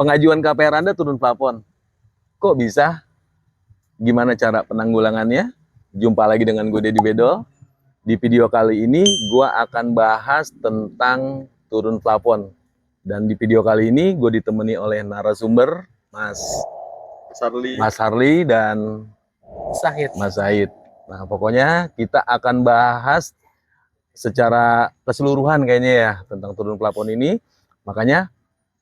pengajuan KPR Anda turun plafon. Kok bisa? Gimana cara penanggulangannya? Jumpa lagi dengan gue Deddy Bedol. Di video kali ini gue akan bahas tentang turun plafon. Dan di video kali ini gue ditemani oleh narasumber Mas Harli dan Mas Zahid. Nah, pokoknya kita akan bahas secara keseluruhan kayaknya ya tentang turun plafon ini. Makanya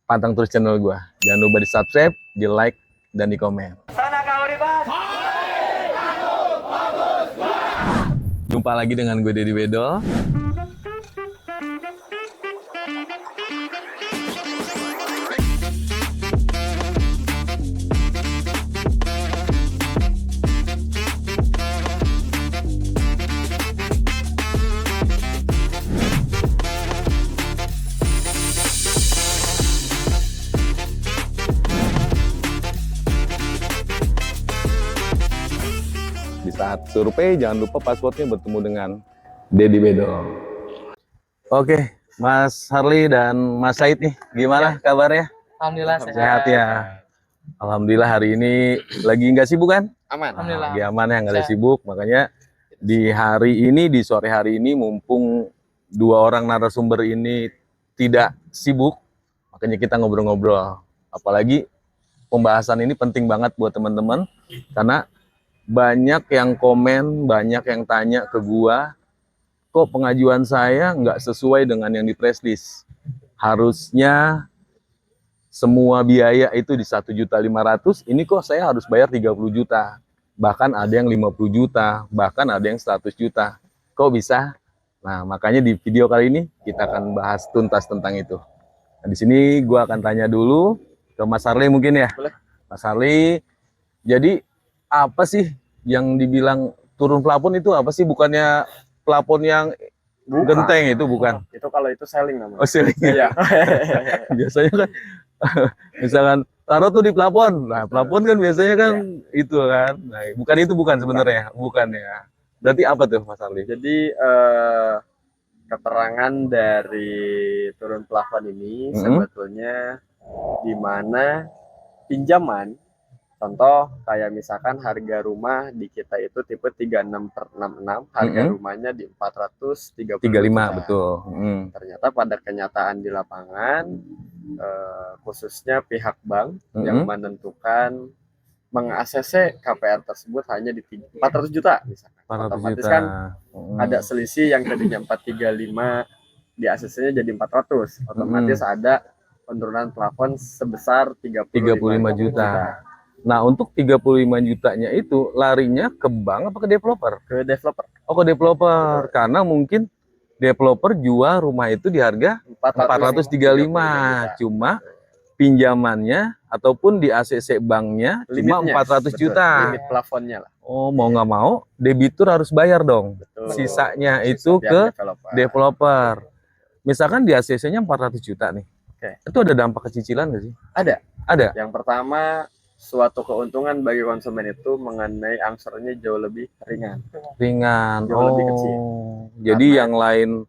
pantang terus channel gue. Jangan lupa di subscribe, di like, dan di komen. Jumpa lagi dengan gue Deddy Bedol. Di saat survei jangan lupa passwordnya bertemu dengan Deddy Bedol. Oke, Mas Harli dan Mas Said nih, gimana kabarnya? Alhamdulillah Sehat ya. Alhamdulillah hari ini lagi nggak sibuk kan? Aman. Alhamdulillah. Lagi aman ya, nggak ada sibuk. Makanya di hari ini, di sore hari ini, mumpung dua orang narasumber ini tidak sibuk, makanya kita ngobrol-ngobrol. Apalagi pembahasan ini penting banget buat teman-teman, karena banyak yang komen, banyak yang tanya ke gua, kok pengajuan saya nggak sesuai dengan yang di press list. Harusnya semua biaya itu di 1.500.000, ini kok saya harus bayar 30 juta. Bahkan ada yang 50 juta, bahkan ada yang 100 juta. Kok bisa? Nah, makanya di video kali ini kita akan bahas tuntas tentang itu. Nah, di sini gua akan tanya dulu ke Mas Harli mungkin ya. Boleh. Mas Harli, jadi apa sih yang dibilang turun plafon itu apa sih? Bukannya plafon yang genteng itu bukan? Itu kalau itu selling namanya. Oh, ceiling. Iya. Biasanya kan misalkan taruh tuh di plafon. Nah, plafon kan biasanya kan itu kan. Nah, bukan sebenarnya, bukan ya. Berarti apa tuh Mas Harli? Jadi keterangan dari turun plafon ini sebetulnya di mana pinjaman, contoh kayak misalkan harga rumah di kita itu tipe 36/66, harga rumahnya di 435 juta. Betul. Ternyata pada kenyataan di lapangan, khususnya pihak bank yang menentukan meng-ACC KPR tersebut hanya di 400 juta misalkan. 400 Otomatis juta. kan ada selisih yang tadinya 435 di ACC-nya jadi 400. Otomatis ada penurunan plafon sebesar 35 juta. Nah, untuk 35 jutanya itu larinya ke bank apa ke developer? Ke developer. Oh, ke developer. Karena mungkin developer jual rumah itu di harga 435. Cuma pinjamannya ataupun di ACC banknya cuma 400 juta. Limit plafonnya lah. Oh, mau nggak mau debitur harus bayar dong. Betul. Sisanya itu ke developer. Misalkan di ACC-nya 400 juta nih. Itu ada dampak kecicilan nggak sih? Ada. Yang pertama, suatu keuntungan bagi konsumen itu mengenai angsurannya jauh lebih ringan. Jauh lebih kecil. Jadi yang lain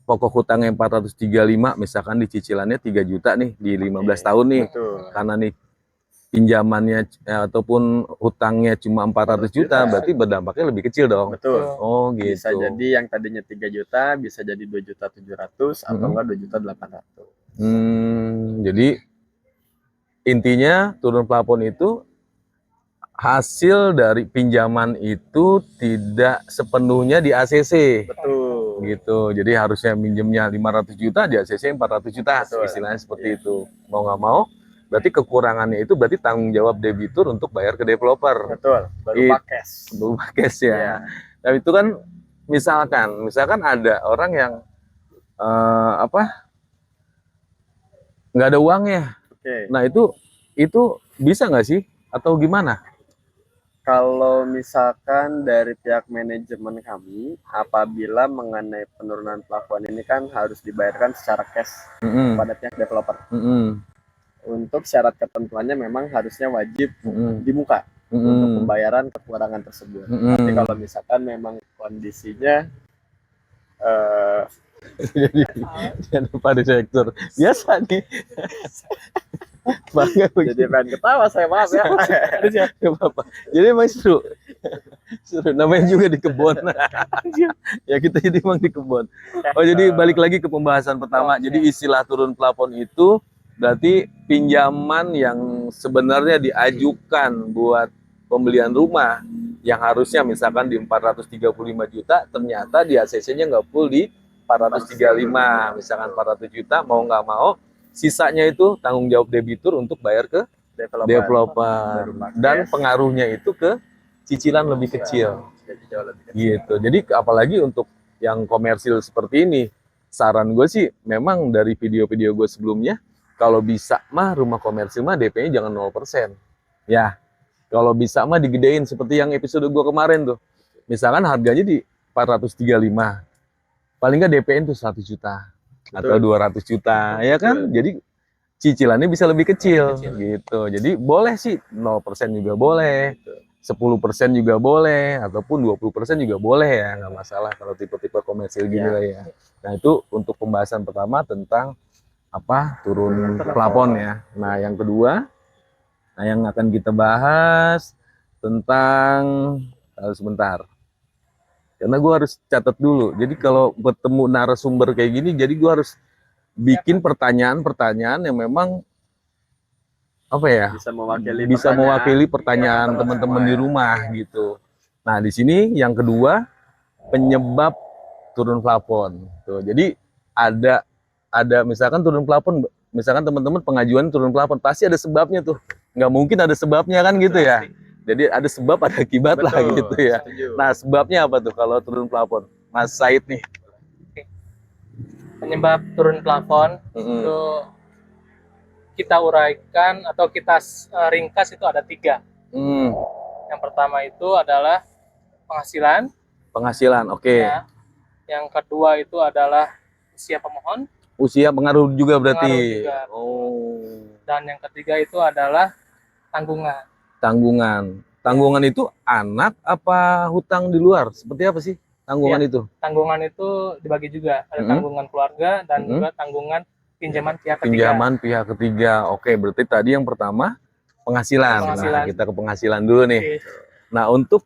pokok hutangnya 435, misalkan di cicilannya 3 juta nih di 15 tahun nih. Betul. Karena nih pinjamannya ataupun hutangnya cuma 400 juta, berarti berdampaknya lebih kecil dong. Betul. Oh, gitu. Bisa jadi yang tadinya 3 juta bisa jadi 2.700.000 atau enggak 2.800.000. Jadi intinya turun plafon itu hasil dari pinjaman itu tidak sepenuhnya di ACC. Betul. Gitu. Jadi harusnya minjemnya 500 juta, di ACC 400 juta. Betul. Istilahnya seperti itu. Mau nggak mau, berarti kekurangannya itu berarti tanggung jawab debitur untuk bayar ke developer. Betul. Baru cash ya. Dan itu kan misalkan ada orang yang nggak ada uangnya. Nah, itu bisa nggak sih atau gimana? Kalau misalkan dari pihak manajemen kami, apabila mengenai penurunan plafon ini kan harus dibayarkan secara cash pada pihak developer. Untuk syarat ketentuannya memang harusnya wajib di muka untuk pembayaran kekurangan tersebut. Tapi kalau misalkan memang kondisinya jadi pada sektor biasa nih. bangga Jadi pengen ketawa saya, maaf ya. Gak apa-apa. Jadi emang seru. Seru. Namanya juga di kebun. Ya kita jadi emang di kebun. Oh jadi balik lagi ke pembahasan pertama. Jadi istilah turun plafon itu berarti pinjaman yang sebenarnya diajukan buat pembelian rumah yang harusnya misalkan di 435 juta, ternyata di ACC-nya nggak full di 435, misalkan 400 juta, mau nggak mau sisanya itu tanggung jawab debitur untuk bayar ke developer, dan pengaruhnya itu ke cicilan lebih kecil gitu. Jadi apalagi untuk yang komersil seperti ini, saran gue sih memang dari video-video gue sebelumnya, kalau bisa mah rumah komersil mah DP-nya jangan 0%. Ya, kalau bisa mah digedein seperti yang episode gue kemarin tuh. Misalkan harganya di 435, paling nggak DP-in tuh 100 juta atau 200 juta, ya kan? Jadi cicilannya bisa lebih kecil gitu. Jadi boleh sih 0% juga boleh, 10% juga boleh, ataupun 20% juga boleh ya, nggak masalah kalau tipe-tipe komersil gini lah ya. Nah itu untuk pembahasan pertama tentang apa turun plafon ya. Nah yang kedua, nah yang akan kita bahas tentang sebentar. Karena gue harus catat dulu. Jadi kalau bertemu narasumber kayak gini, jadi gue harus bikin pertanyaan-pertanyaan yang memang apa ya, bisa mewakili pertanyaan teman-teman di rumah gitu. Nah di sini yang kedua, penyebab turun plafon. Tuh, jadi ada misalkan turun plafon, misalkan teman-teman pengajuan turun plafon, pasti ada sebabnya tuh. Nggak mungkin ada sebabnya kan gitu ya. Jadi ada sebab ada akibat lah gitu ya. Nah sebabnya apa tuh kalau turun plafon, Mas Said nih? Penyebab turun plafon itu kita uraikan atau kita ringkas itu ada 3. Yang pertama itu adalah penghasilan. Penghasilan, oke. Ya. Yang kedua itu adalah usia pemohon. Usia pengaruh juga berarti. Pengaruh juga. Dan yang ketiga itu adalah tanggungan. Tanggungan itu anak apa hutang di luar? Seperti apa sih tanggungan itu? Tanggungan itu dibagi juga. Ada tanggungan keluarga dan juga tanggungan pinjaman pihak ketiga. Pinjaman pihak ketiga. Oke, berarti tadi yang pertama penghasilan. Nah, kita ke penghasilan dulu nih. Nah, untuk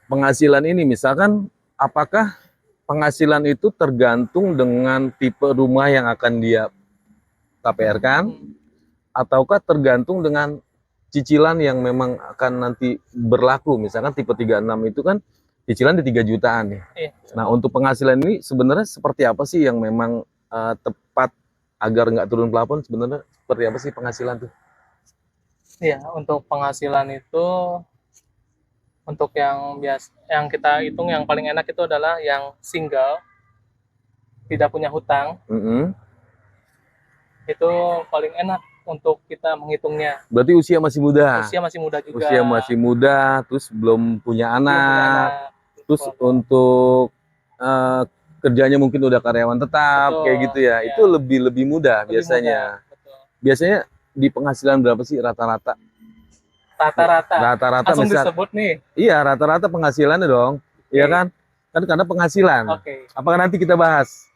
penghasilan ini misalkan apakah penghasilan itu tergantung dengan tipe rumah yang akan dia KPR-kan, ataukah tergantung dengan cicilan yang memang akan nanti berlaku? Misalkan tipe 36 itu kan cicilan di 3 jutaan nih. Nah untuk penghasilan ini sebenarnya seperti apa sih yang memang tepat agar nggak turun plafon? Sebenarnya seperti apa sih penghasilan tuh? Iya, untuk penghasilan itu untuk yang yang kita hitung yang paling enak itu adalah yang single, tidak punya hutang. Itu paling enak untuk kita menghitungnya. Berarti usia masih muda. Usia masih muda juga. Usia masih muda, terus belum punya anak. Terus untuk kerjanya mungkin udah karyawan tetap, kayak gitu ya. Itu lebih mudah biasanya. Biasanya di penghasilan berapa sih rata-rata? Rata-rata langsung misal, disebut nih. Iya, rata-rata penghasilannya dong. Iya kan? Kan karena penghasilan. Apakah nanti kita bahas?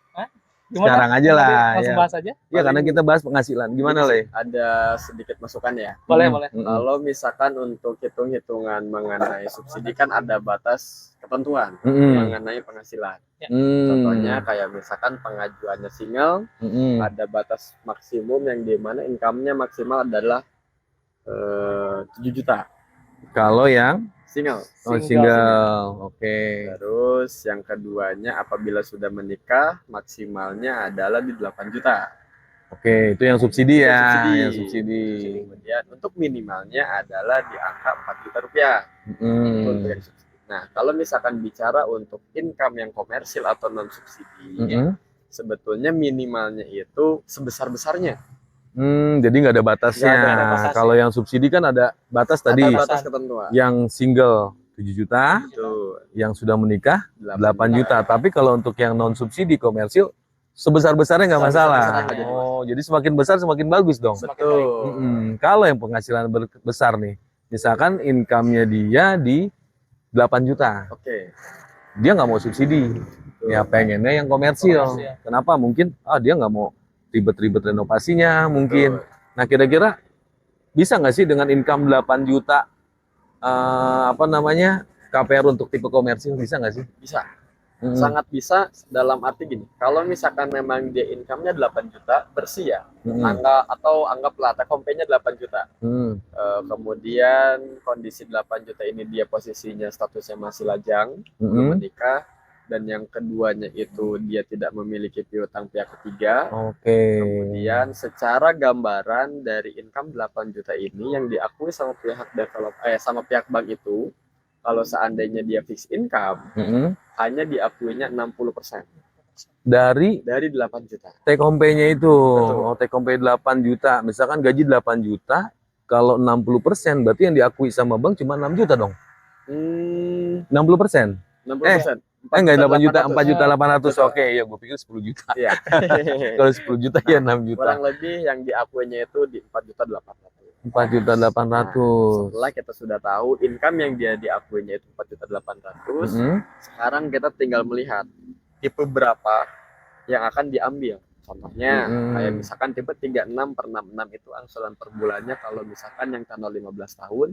Gimana? Sekarang aja lah. Langsung bahas aja. Iya, karena kita bahas penghasilan. Gimana, Le? Ada sedikit masukan ya. Boleh. Kalau misalkan untuk hitung-hitungan mengenai subsidi kan ada batas ketentuan mengenai penghasilan. Contohnya kayak misalkan pengajuannya single, ada batas maksimum yang dimana income-nya maksimal adalah 7 juta. Kalau yang single. Oke. Terus yang keduanya apabila sudah menikah maksimalnya adalah di 8 juta. Oke, itu yang subsidi ya. Yang subsidi. Kemudian untuk minimalnya adalah di angka 4 juta rupiah. Untuk yang subsidi. Nah, kalau misalkan bicara untuk income yang komersil atau non subsidi, sebetulnya minimalnya itu sebesar-besarnya. Jadi nggak ada batasnya. Kalau yang subsidi kan ada batas tadi. Ada batas ketentuan. Yang single 7 juta, yang sudah menikah 8 juta. Tapi kalau untuk yang non subsidi komersil sebesar-besarnya nggak masalah. Jadi semakin besar semakin bagus dong. Betul. Kalau yang penghasilan besar nih, misalkan income-nya dia di 8 juta. Dia nggak mau subsidi. Ya pengennya yang komersil. Kenapa? Mungkin dia nggak mau ribet-ribet renovasinya mungkin. Betul. Nah, kira-kira bisa nggak sih dengan income 8 juta KPR untuk tipe komersil, bisa nggak sih? Bisa. Mm-mm. Sangat bisa dalam arti gini. Kalau misalkan memang dia income-nya 8 juta bersih ya. Mm-mm. Anggaplah take home pay-nya 8 juta. Mm. Kemudian kondisi 8 juta ini dia posisinya statusnya masih lajang, belum Mm-mm. menikah, dan yang keduanya itu dia tidak memiliki piutang pihak ketiga. Oke. Kemudian secara gambaran dari income 8 juta ini yang diakui sama pihak sama pihak bank itu, kalau seandainya dia fixed income, Mm-mm. hanya diakuinya 60% Dari dari 8 juta. take home pay-nya itu. Betul. Oh, take home pay 8 juta. Misalkan gaji 8 juta, kalau 60% berarti yang diakui sama bank cuma 6 juta dong. 60%. 60%. Enggak 8 juta, 4 juta 800. Betul. Oke, ya gue pikir 10 juta. Iya. Kalau 10 juta ya 6 juta. Kurang lebih yang diakuinya itu di 4.800.000. 4 juta 800. Setelah kita sudah tahu income yang dia diakuinya itu 4.800.000, Mm-hmm. sekarang kita tinggal melihat tipe berapa yang akan diambil. Contohnya kayak misalkan tipe 36/66 itu angsuran per bulannya kalau misalkan yang tenor 15 tahun,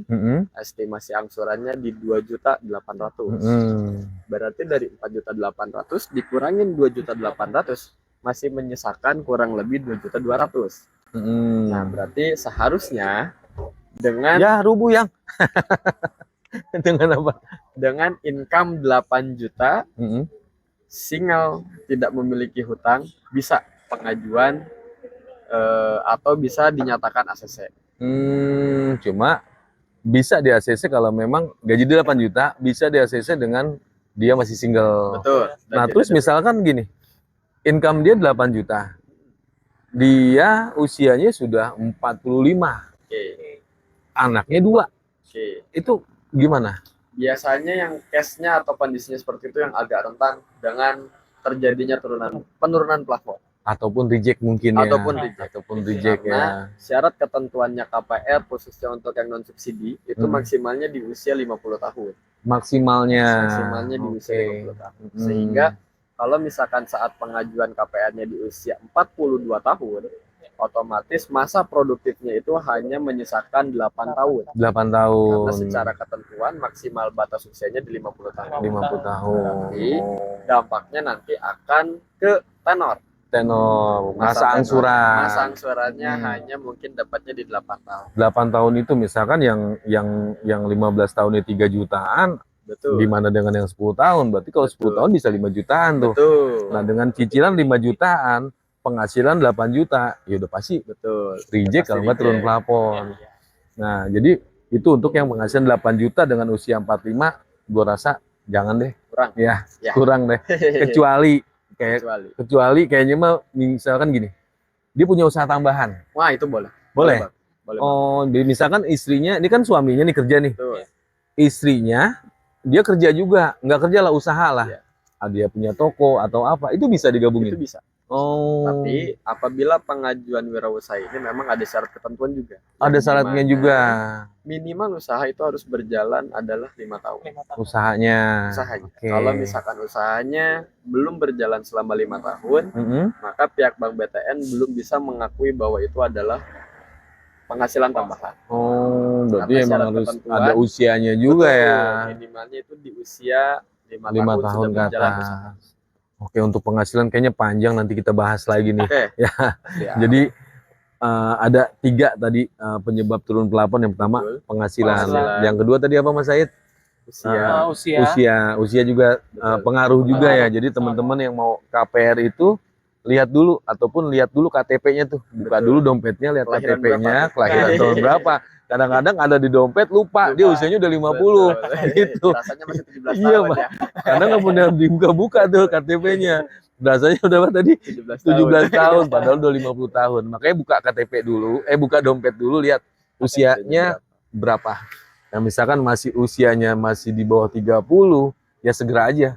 estimasi angsurannya di 2.800.000. Berarti dari 4.800.000 dikurangin 2.800.000 masih menyisakan kurang lebih 2.200.000. Nah, berarti seharusnya dengan Ya, rubuh yang. Dengan apa? dengan income 8 juta, single, tidak memiliki hutang, bisa pengajuan atau bisa dinyatakan ACC. Cuma bisa di ACC kalau memang gaji dia 8 juta, bisa di ACC dengan dia masih single. Betul. Dan Nah, tidak terus ada- misalkan gini, income dia 8 juta. Dia usianya sudah 45. Oke. Anaknya 2. Oke. Itu gimana? Biasanya yang case-nya atau kondisinya seperti itu yang agak rentan dengan terjadinya penurunan plafon Ataupun reject mungkin ya. ataupun reject. ya. Karena syarat ketentuannya KPR khususnya untuk yang non subsidi itu maksimalnya di usia 50 tahun. Maksimalnya Di usia 50 tahun. Hmm. Sehingga kalau misalkan saat pengajuan KPR-nya di usia 42 tahun, otomatis masa produktifnya itu hanya menyisakan 8 tahun. 8 tahun. Karena secara ketentuan maksimal batas usianya di 50 tahun. 50 tahun. Tapi dampaknya nanti akan ke tenor. Tenor, masa tenor. angsuran. Masa angsurannya hanya mungkin dapatnya di 8 tahun. 8 tahun itu misalkan yang 15 tahunnya 3 jutaan, Betul. gimana dengan yang 10 tahun? Berarti kalau 10 tahun bisa 5 jutaan tuh. Betul. Nah, dengan cicilan 5 jutaan, penghasilan 8 juta, ya udah pasti Betul. reject kalau nggak turun plafon. Nah, jadi itu untuk yang penghasilan 8 juta dengan usia 45, gua rasa jangan deh. Kurang. Ya, Ya. kurang deh. Kecuali kayaknya mah misalkan gini. Dia punya usaha tambahan. Wah, itu boleh. Boleh? Boleh. Oh, jadi misalkan istrinya, ini kan suaminya nih kerja nih. Betul. Istrinya, dia kerja juga. Nggak kerja lah, usaha lah. Iya. Dia punya toko atau apa, itu bisa digabungin? Itu bisa. Oh. Tapi apabila pengajuan wirausaha ini memang ada syarat ketentuan juga. Ada Yang syaratnya dimana juga. Minimal usaha itu harus berjalan adalah 5 tahun. Usahanya. Usahanya. Oke. Kalau misalkan usahanya belum berjalan selama 5 tahun, maka pihak Bank BTN belum bisa mengakui bahwa itu adalah penghasilan tambahan. Oh, berarti Karena emang syarat harus ketentuan, ada usianya juga betul, ya. Minimalnya itu di usia 5 5 tahun tahun sudah ke berjalan atas. usaha. Oke, untuk penghasilan kayaknya panjang, nanti kita bahas lagi nih. Oke. Ya. Ya. Jadi ada 3 tadi penyebab turun plafon. Yang pertama Betul. penghasilan. Penghasilan. Yang kedua tadi apa Mas Said? Usia juga Betul. pengaruh juga ya. Jadi teman-teman yang mau KPR itu lihat dulu KTP-nya tuh. Buka Betul. dulu dompetnya, lihat Kelahiran KTP-nya, berapa? kelahiran tahun berapa. Kadang-kadang ada di dompet lupa, dia usianya udah 50 gitu. Rasanya masih 17 Iya, tahun Mas. ya. Karena nggak punya dibuka-buka tuh KTP-nya. Rasanya udah apa tadi? 17 tahun, padahal udah 50 tahun. Makanya buka KTP dulu, buka dompet dulu, lihat usianya berapa. Nah, misalkan usianya masih di bawah 30, ya segera aja.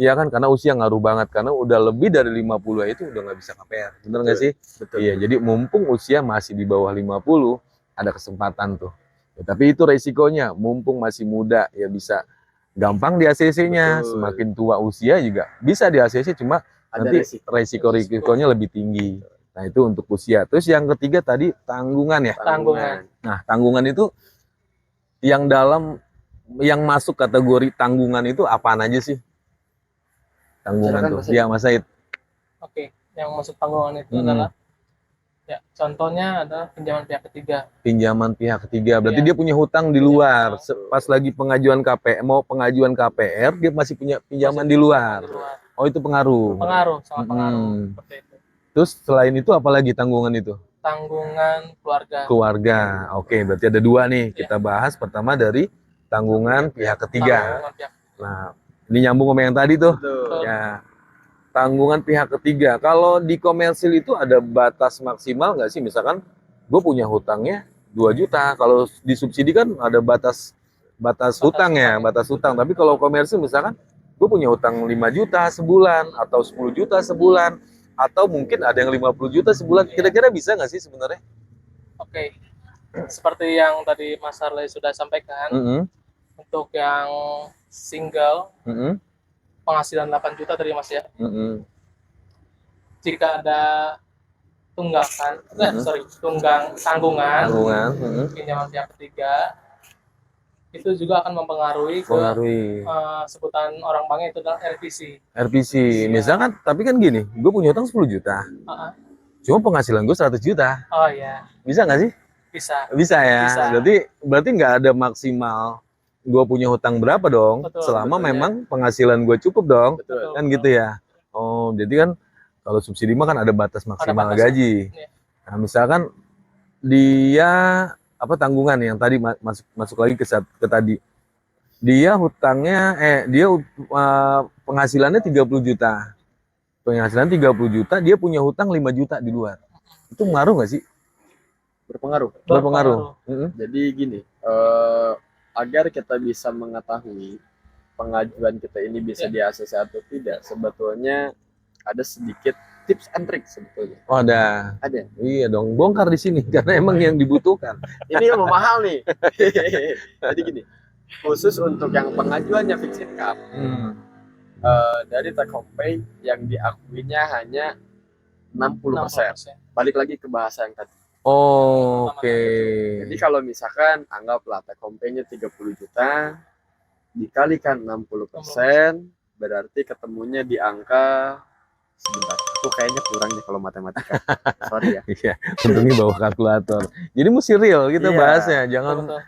Iya kan, karena usia ngaruh banget. Karena udah lebih dari 50 itu udah nggak bisa KPR. Bener nggak sih? Betul. Iya, jadi mumpung usia masih di bawah 50, ada kesempatan tuh. Ya, tapi itu resikonya, mumpung masih muda, ya bisa gampang di ACC-nya. Betul. Semakin tua usia juga bisa di ACC, cuma Ada nanti resikonya lebih tinggi. Nah, itu untuk usia. Terus yang ketiga tadi tanggungan ya. Tanggungan. Nah, tanggungan itu yang masuk kategori tanggungan itu apaan aja sih? Tanggungan Silakan, tuh. Mas Said. Iya, Mas Said. Oke, yang masuk tanggungan itu Mm-mm. adalah ya contohnya adalah pinjaman pihak ketiga. Pinjaman pihak ketiga. Berarti Iya. dia punya hutang di Punya luar. hutang. Pas lagi pengajuan KPR, dia masih punya pinjaman Masih di pinjaman luar. di luar. Oh, itu pengaruh. Pengaruh, sangat pengaruh. Mm-mm. Seperti itu. Terus selain itu apa lagi tanggungan itu? Tanggungan keluarga. Keluarga. Oke, berarti ada dua nih. Iya. Kita bahas pertama dari tanggungan pihak ketiga. Tanggungan pihak. Nah, ini nyambung sama yang tadi tuh. Betul. Ya, tanggungan pihak ketiga. Kalau di komersil itu ada batas maksimal nggak sih? Misalkan gue punya hutangnya 2 juta. Kalau disubsidi kan ada batas hutang ya, hutang. batas hutang. Tapi kalau komersil misalkan gue punya hutang 5 juta sebulan atau 10 juta sebulan atau mungkin ada yang 50 juta sebulan. Kira-kira bisa nggak sih sebenarnya? Oke. Seperti yang tadi Mas Harley sudah sampaikan, Mm-mm, untuk yang single mm-mm, penghasilan 8 juta tadi Mas ya. mm-mm. Jika ada tunggakan, tanggungan Tanggungan, mm-mm. pinjaman pihak ketiga, itu juga akan mempengaruhi ke Pengaruhi. sebutan orang banknya itu adalah RPC. RPC, misalkan, tapi kan gini, gue punya hutang 10 juta, Ah, cuma penghasilan gue 100 juta, oh ya, bisa nggak sih? bisa. Bisa ya, Bisa. berarti nggak ada maksimal gue punya hutang berapa dong, Betul, selama sebetulnya. memang penghasilan gue cukup dong, Betul. kan gitu ya. Oh, jadi kan kalau subsidi mah kan ada batas maksimal batasnya. gaji. Iya. Nah, misalkan dia tanggungan yang tadi masuk lagi ke tadi. Dia hutangnya penghasilannya 30 juta. Penghasilan 30 juta, dia punya hutang 5 juta di luar. Itu ngaruh nggak sih? Berpengaruh. Berpengaruh. Mm-mm. Jadi gini, agar kita bisa mengetahui pengajuan kita ini bisa di ACC atau tidak, sebetulnya ada sedikit tips and trick sebetulnya. Oh, ada. Ada. Iya dong, bongkar di sini karena emang yang dibutuhkan. Ini yang mahal nih. Jadi gini, khusus untuk yang pengajuannya fixed income, dari take home pay yang diakuinya hanya 60%. 60%. Balik lagi ke bahasa yang tadi. Oh, oke. Jadi kalau misalkan anggaplah take home pay-nya 30 juta dikalikan 60%, berarti ketemunya di angka sebentar. Tuh kayaknya kurang nih kalau matematika. Sorry ya. Iya, untungnya bawa kalkulator. Jadi mesti real kita Iya. bahasnya,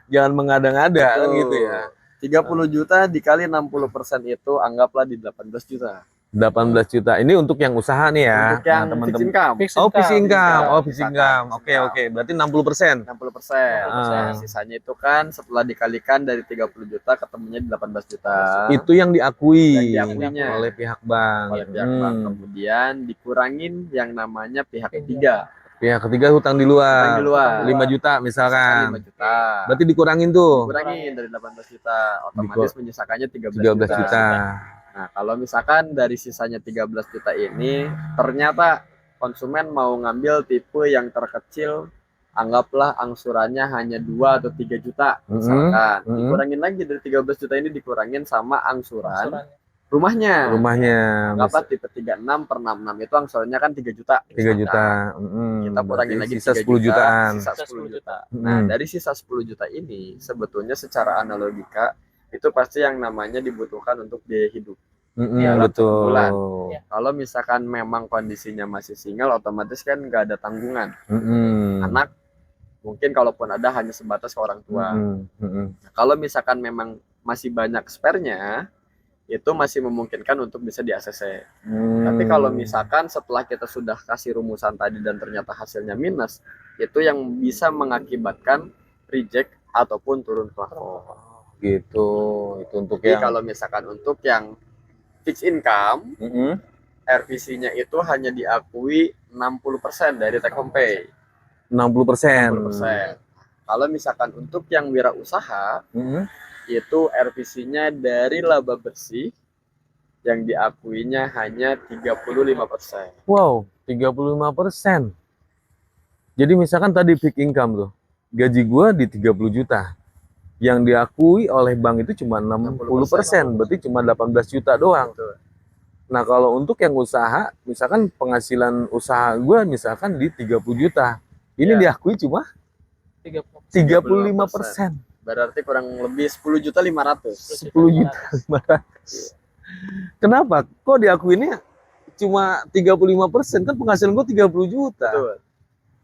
jangan mengada-ngada kan Betul. gitu ya. 30 juta dikali 60% itu anggaplah di 18 juta. 18 juta. Ini untuk yang usaha nih ya. Untuk yang Nah, fixed income. Fixed Oh, fixed income. income. Oh, fixed income. Oke, Income. oke. Berarti 60%. 60%. Ah. Sisanya itu kan setelah dikalikan dari 30 juta ketemunya di 18 juta. Itu yang diakui Yang diakuinya. oleh pihak bank. Oleh pihak bank. Kemudian dikurangin yang namanya pihak ketiga. Pihak ketiga hutang di luar. Hutang di luar. 5 juta misalkan. 5 juta. Berarti dikurangin tuh. Dikurangin dari 18 juta. Otomatis menyisakannya 13 13 juta. Nah, kalau misalkan dari sisanya 13 juta ini ternyata konsumen mau ngambil tipe yang terkecil, anggaplah angsurannya hanya 2 atau 3 juta misalkan. Dikurangin lagi dari 13 juta ini dikurangin sama angsuran rumahnya. Anggaplah tipe 36 per 66 itu angsurannya kan 3 juta. 3 juta. Kita kurangin lagi sisa 3 10 jutaan. Sisa 10 juta. Nah, dari sisa 10 juta ini sebetulnya secara analogika itu pasti yang namanya dibutuhkan untuk biaya hidup. Iya, Dalam betul. satu bulan. Ya. Kalau misalkan memang kondisinya masih single, otomatis kan nggak ada tanggungan. Anak mungkin kalaupun ada hanya sebatas ke orang tua. Nah, kalau misalkan memang masih banyak spare-nya, itu masih memungkinkan untuk bisa di ACC. Tapi kalau misalkan setelah kita sudah kasih rumusan tadi dan ternyata hasilnya minus, itu yang bisa mengakibatkan reject ataupun turun plafon. Gitu. Itu untuk Jadi yang kalau misalkan untuk yang fixed income, RPC-nya itu hanya diakui 60% dari take home pay. 60%. 60%. Kalau misalkan untuk yang wirausaha, itu RPC-nya dari laba bersih yang diakuinya hanya 35%. Wow, 35%. Jadi misalkan tadi fixed income tuh, gaji gua di 30 juta. Yang diakui oleh bank itu cuma 60%, berarti cuma 18 juta doang. Betul. Nah, kalau untuk yang usaha, misalkan penghasilan usaha gue misalkan di 30 juta. Ini Ya. diakui cuma 30. 35%. Berarti kurang lebih 10.500.000. 10 juta 500. Kenapa? Kok diakuinnya cuma 35%? Kan penghasilan gue 30 juta. Betul.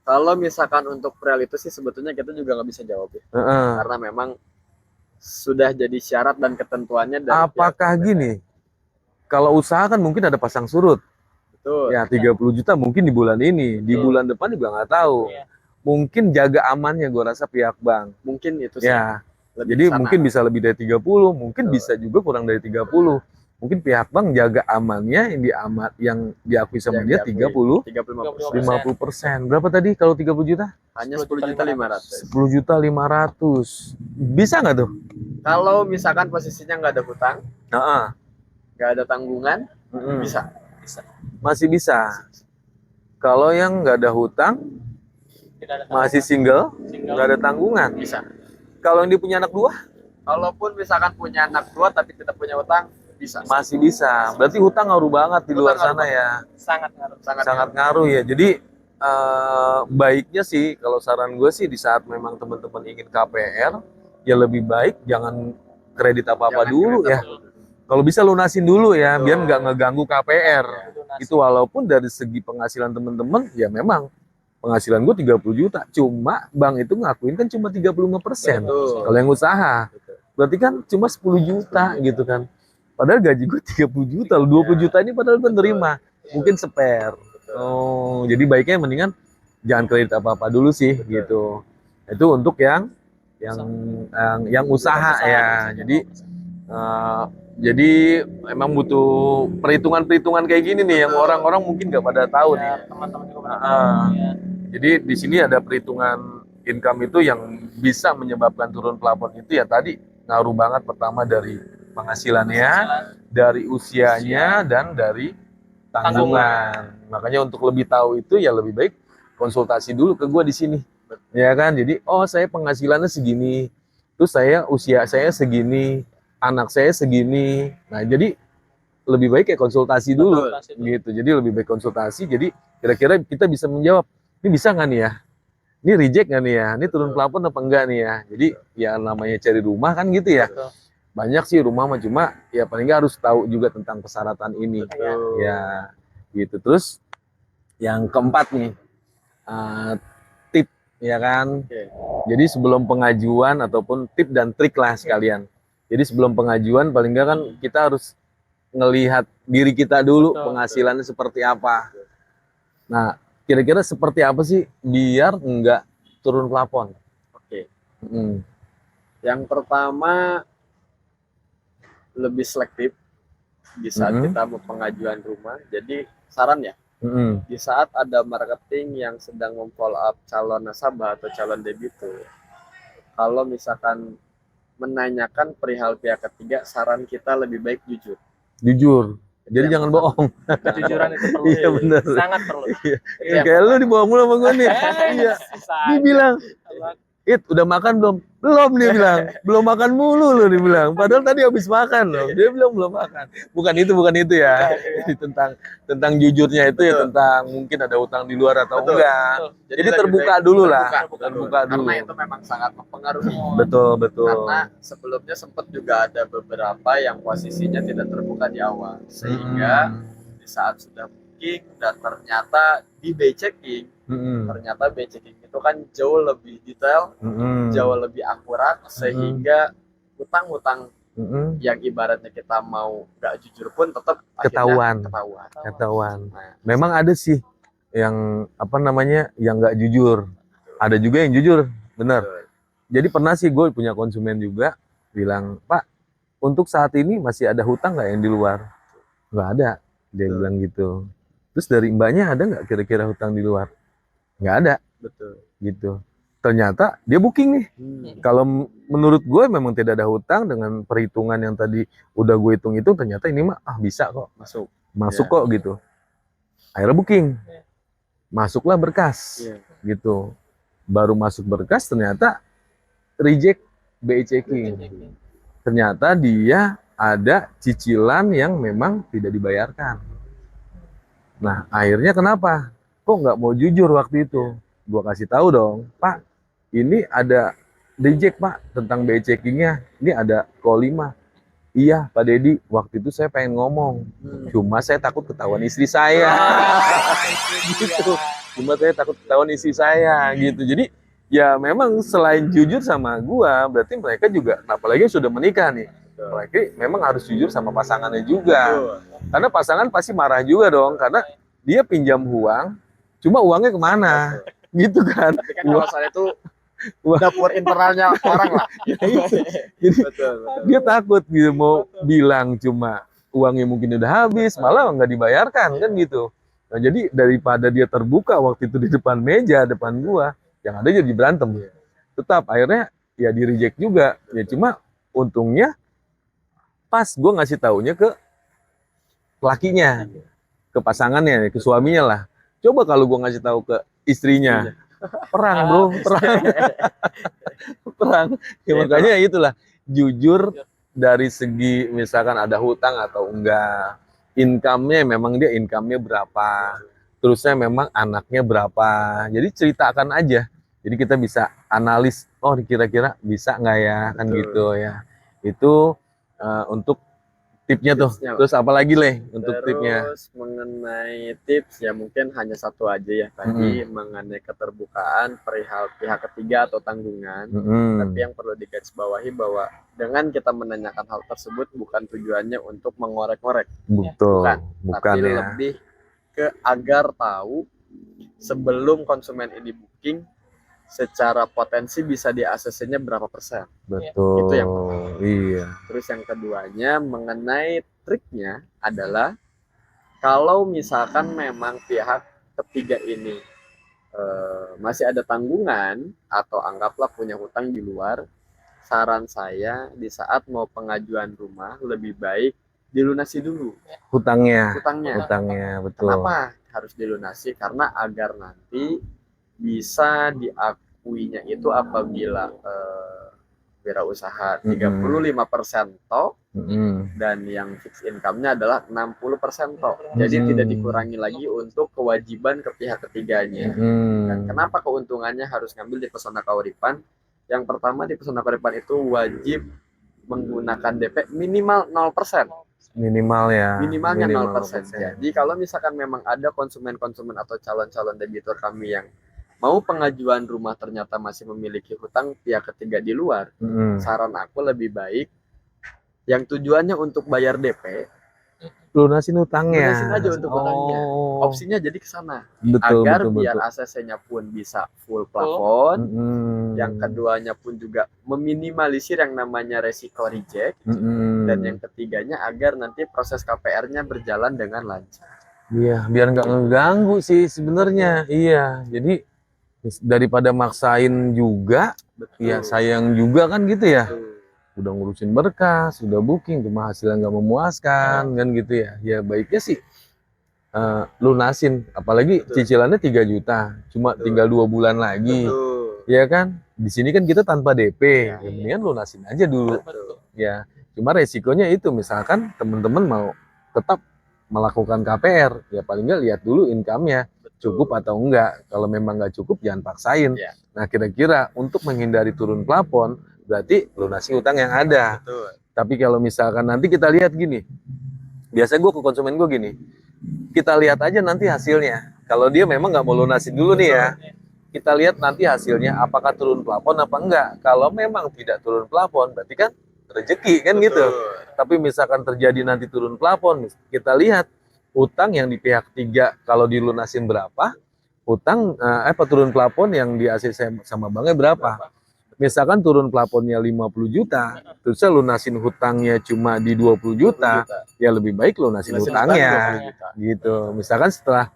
Kalau misalkan untuk real itu sih sebetulnya kita juga nggak bisa jawab ya. Heeh. Karena memang sudah jadi syarat dan ketentuannya dari Apakah pihak gini? Kalau usaha kan mungkin ada pasang surut. Betul. Ya 30 juta mungkin di bulan ini, di bulan depan juga nggak tahu. Iya. Mungkin jaga amannya gue rasa pihak bank. Mungkin itu sih. Ya, Lebih jadi sana. mungkin bisa lebih dari 30, mungkin Betul. bisa juga kurang dari 30. Mungkin pihak bank jaga amannya yang diakui sama dia 30, 35%. 50%. Berapa tadi kalau 30 juta? Hanya 10.500.000. 10 juta 500. Bisa nggak tuh? Kalau misalkan posisinya nggak ada hutang, Heeh. nggak ada tanggungan, Mm-mm. bisa. Masih bisa. Kalau yang nggak ada hutang, Tidak ada masih single, single. nggak ada tanggungan. Bisa. Kalau yang dia punya anak dua, Kalaupun misalkan punya anak dua tapi tidak punya hutang, bisa. masih bisa. Berarti hutang ngaruh banget di luar Hutang sana ngaruh ya. Sangat ngaruh. Sangat ngaruh ya. Jadi baiknya sih kalau saran gue sih di saat memang teman-teman ingin KPR, ya lebih baik jangan kredit apa-apa Jangan dulu kredit ya. dulu. Kalau bisa lunasin dulu ya, Betul. biar nggak ngeganggu KPR. Donasi. Itu walaupun dari segi penghasilan teman-teman, ya memang penghasilan gue 30 juta. Cuma bank itu ngakuin kan cuma 35%. Betul. Kalau yang usaha, berarti kan cuma 10 juta gitu kan. Padahal gaji gue 30 juta, 20 juta ini padahal gue nerima. Mungkin spare. Oh, jadi baiknya mendingan jangan kredit apa-apa dulu sih gitu. Itu untuk yang usaha ya. Jadi emang butuh perhitungan-perhitungan kayak gini nih yang orang-orang mungkin nggak pada tahu nih. Ya, teman-teman juga pada Ah. tahu. Ya. Jadi di sini ada perhitungan income itu yang bisa menyebabkan turun plafon itu ya tadi ngaruh banget pertama dari penghasilannya, dari usianya dan dari tanggungan. Makanya untuk lebih tahu itu ya lebih baik konsultasi dulu ke gua di sini. Ya kan? Jadi saya penghasilannya segini. Terus usia saya segini, anak saya segini. Nah, jadi lebih baik ya konsultasi dulu Konsultasi dulu. gitu. Jadi lebih baik konsultasi. Jadi kira-kira kita bisa menjawab, ini bisa nggak nih ya? Ini reject nggak nih ya? Ini turun plafon apa enggak nih ya? Jadi ya namanya cari rumah kan gitu ya. Betul. Banyak sih rumah mah, cuma ya paling nggak harus tahu juga tentang persyaratan ini. Betul. Ya gitu. Terus yang keempat nih, tip ya kan. Oke. Jadi sebelum pengajuan ataupun tip dan trik lah sekalian. Jadi sebelum pengajuan paling nggak kan kita harus ngelihat diri kita dulu, Betul. penghasilannya seperti apa. Nah, kira-kira seperti apa sih biar nggak turun plafon? Oke. Mm. Yang pertama lebih selektif di saat Mhm. kita mau pengajuan rumah. Jadi saran ya, Mm-mm. di saat ada marketing yang sedang memfollow up calon nasabah atau calon debitur, kalau misalkan menanyakan perihal pihak ketiga, saran kita lebih baik jujur. Jujur. Jadi Yang jangan pertama. bohong. Kejujuran itu perlu. Iya, bener. Sangat perlu. yang Kayak lu dibohong mulu sama gue nih. Iya. Bisa Dia aja. bilang, "It, udah makan belum?" "Belum," dia bilang. "Belum makan mulu lu," dia bilang. Padahal tadi habis makan loh. Dia bilang belum makan. Bukan itu ya. Jadi tentang jujurnya itu ya Betul. tentang mungkin ada utang di luar atau Betul. enggak. Betul. Jadi lebih terbuka baik dulu lah. terbuka Terbuka dulu. Karena itu memang sangat mempengaruhi. Betul. Karena sebelumnya sempat juga ada beberapa yang posisinya tidak terbuka di awal, sehingga di saat sudah booking dan ternyata di B checking, ternyata B checking itu kan jauh lebih detail, jauh lebih akurat, sehingga utang-utang yang ibaratnya kita mau nggak jujur pun tetap Ketahuan. akhirnya Ketahuan. Nah, Memang ada sih yang yang nggak jujur. Ada juga yang jujur, benar. betul. Jadi pernah sih gue punya konsumen juga bilang, "Pak, untuk saat ini masih ada hutang nggak yang di luar?" "Nggak ada," dia Betul. bilang gitu. Terus dari mbaknya ada nggak kira-kira hutang di luar? Nggak ada, Betul. gitu. Ternyata dia booking nih. Kalau menurut gue memang tidak ada hutang dengan perhitungan yang tadi udah gue hitung-hitung, ternyata ini mah bisa kok, masuk Ya. kok gitu. Akhirnya booking, masuklah berkas, Iya. gitu. Baru masuk berkas ternyata reject BI checking. Ternyata dia ada cicilan yang memang tidak dibayarkan. Nah, akhirnya kenapa? Kok nggak mau jujur waktu itu? Gua kasih tahu dong, Pak, ini ada reject Pak tentang BI checkingnya. Ini ada call 5. Iya, Pak Dedi, waktu itu saya pengen ngomong. Cuma saya takut ketahuan istri saya. Gitu. Cuma saya takut ketahuan istri saya gitu. Jadi ya memang selain jujur sama gua, berarti mereka juga, apalagi yang sudah menikah nih, mereka memang harus jujur sama pasangannya juga. Karena pasangan pasti marah juga dong, karena dia pinjam uang, cuma uangnya kemana? Gitu kan. Tapi kan kalau saya itu dapur internalnya orang lah. Jadi Betul. dia takut gitu mau bilang cuma uangnya mungkin udah habis, malah nggak dibayarkan kan gitu. Nah jadi daripada dia terbuka waktu itu di depan meja depan gua, yang ada jadi berantem. Tetap akhirnya ya di reject juga. Ya cuma untungnya pas gua ngasih taunya ke lakinya, ke pasangannya, ke suaminya lah. Coba kalau gua ngasih tahu ke istrinya, perang bro, perang. Perang. Ya, makanya itulah jujur dari segi misalkan ada hutang atau enggak, income-nya memang dia income-nya berapa, terusnya memang anaknya berapa. Jadi ceritakan aja. Jadi kita bisa analis, oh kira-kira bisa nggak ya, kan gitu ya. Itu untuk tipnya tuh. Tipsnya. Terus apa lagi Leh untuk tipnya? Terus mengenai tips ya mungkin hanya satu aja ya tadi mengenai keterbukaan perihal pihak ketiga atau tanggungan. Tapi yang perlu digarisbawahi bahwa dengan kita menanyakan hal tersebut bukan tujuannya untuk mengorek-ngorek, Betul. bukan, Bukan tapi ya. lebih ke agar tahu sebelum konsumen ini booking secara potensi bisa di ACC-nya berapa persen. Betul. Itu yang pertama. Iya. Terus yang keduanya mengenai triknya adalah kalau misalkan memang pihak ketiga ini masih ada tanggungan atau anggaplah punya hutang di luar, saran saya di saat mau pengajuan rumah lebih baik dilunasi dulu Hutangnya. hutangnya. Hutangnya, betul. Kenapa harus dilunasi? Karena agar nanti bisa diakuinya itu apabila wirausaha 35% toh dan yang fixed income-nya adalah 60% toh. Jadi tidak dikurangi lagi untuk kewajiban ke pihak ketiganya. Dan kenapa keuntungannya harus ngambil di Pesona Kauripan? Yang pertama di Pesona Kauripan itu wajib menggunakan DP minimal 0%. Minimal ya. Minimalnya Minimal 0%. Jadi kalau misalkan memang ada konsumen-konsumen atau calon-calon debitur kami yang mau pengajuan rumah ternyata masih memiliki hutang pihak ketiga di luar, saran aku lebih baik yang tujuannya untuk bayar DP, lunasin hutangnya. lunasin aja untuk hutangnya. Opsinya jadi ke sana. Betul, Agar betul, biar betul. ACC-nya pun bisa full plafon. Yang keduanya pun juga meminimalisir yang namanya resiko reject. Dan yang ketiganya agar nanti proses KPR-nya berjalan dengan lancar. Iya, biar nggak ngeganggu sih sebenarnya. Iya, jadi daripada maksain juga, ya sayang juga kan gitu ya. Udah ngurusin berkas, udah booking, cuma hasilnya nggak memuaskan kan gitu ya. Ya baiknya sih lunasin, apalagi cicilannya 3 juta, cuma tinggal 2 bulan lagi. Ya kan? Di sini kan kita tanpa DP, ya mendingan lunasin aja dulu. Ya, cuma resikonya itu misalkan teman-teman mau tetap melakukan KPR, ya paling nggak lihat dulu income-nya cukup atau enggak. Kalau memang nggak cukup jangan paksain. Nah kira-kira untuk menghindari turun plafon berarti lunasi utang yang ada. Tapi kalau misalkan nanti kita lihat gini, biasa gue ke konsumen gue gini, kita lihat aja nanti hasilnya. Kalau dia memang nggak mau lunasin dulu nih ya, kita lihat nanti hasilnya apakah turun plafon apa enggak. Kalau memang tidak turun plafon berarti kan rezeki kan gitu. Tapi misalkan terjadi nanti turun plafon, kita lihat utang yang di pihak ketiga kalau dilunasin berapa, utang turun plafon yang di ACC sama banknya berapa. Misalkan turun plafonnya 50 juta, terus saya lunasin hutangnya cuma di 20 juta, ya lebih baik lunasin hutangnya. Gitu. Misalkan setelah